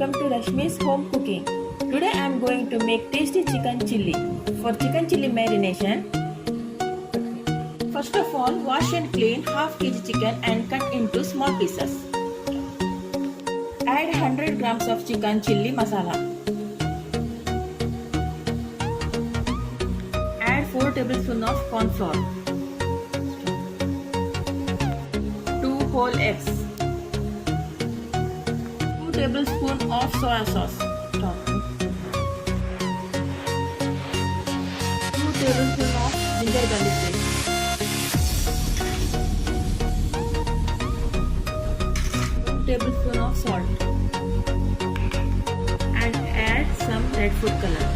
welcome to Rashmi's Home Cooking. Today I am going to make tasty chicken chilli. For chicken chilli marination, first of all wash and clean half kg chicken and cut into small pieces. Add 100 grams of chicken chilli masala. Add 4 tablespoons of corn flour. 2 whole eggs. 2 tablespoons of soya sauce. 2 tablespoons of ginger garlic paste. 2 tablespoons of salt. And add some red food color.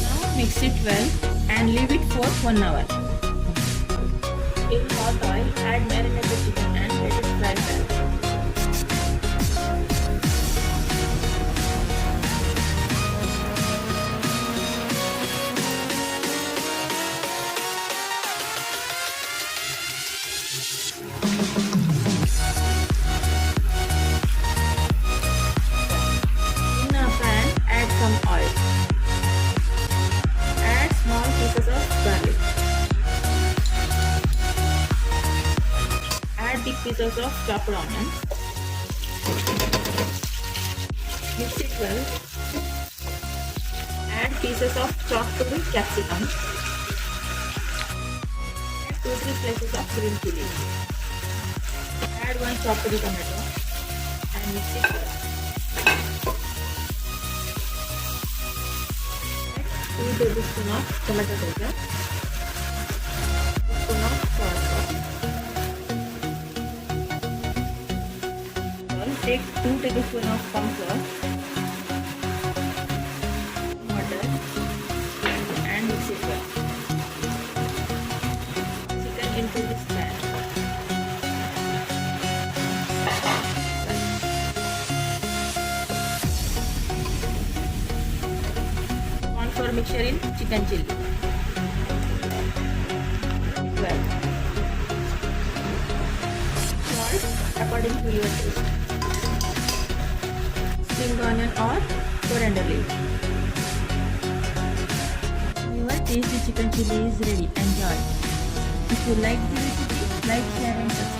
Now mix it well and leave it for 1 hour. In hot oil, add marinated chicken and let it fry well. In a pan, add some oil. Add small pieces of garlic. Add big pieces of chopped onion. Mix it well. Add pieces of chopped capsicum. Add 2-3 slices of green chili. Add 1 chopped tomato and mix it well. Add 2 tablespoons of tomato ketchup. 1 spoon of soy sauce. Take 2 tablespoons of corn flour, water and mix it well. Chicken into this pan. Corn flour mixture in chicken chilli. Well, salt according to your taste. Spring onion or coriander leaf. Your tasty chicken chilli is ready. Enjoy. If you like the recipe, like, share and subscribe.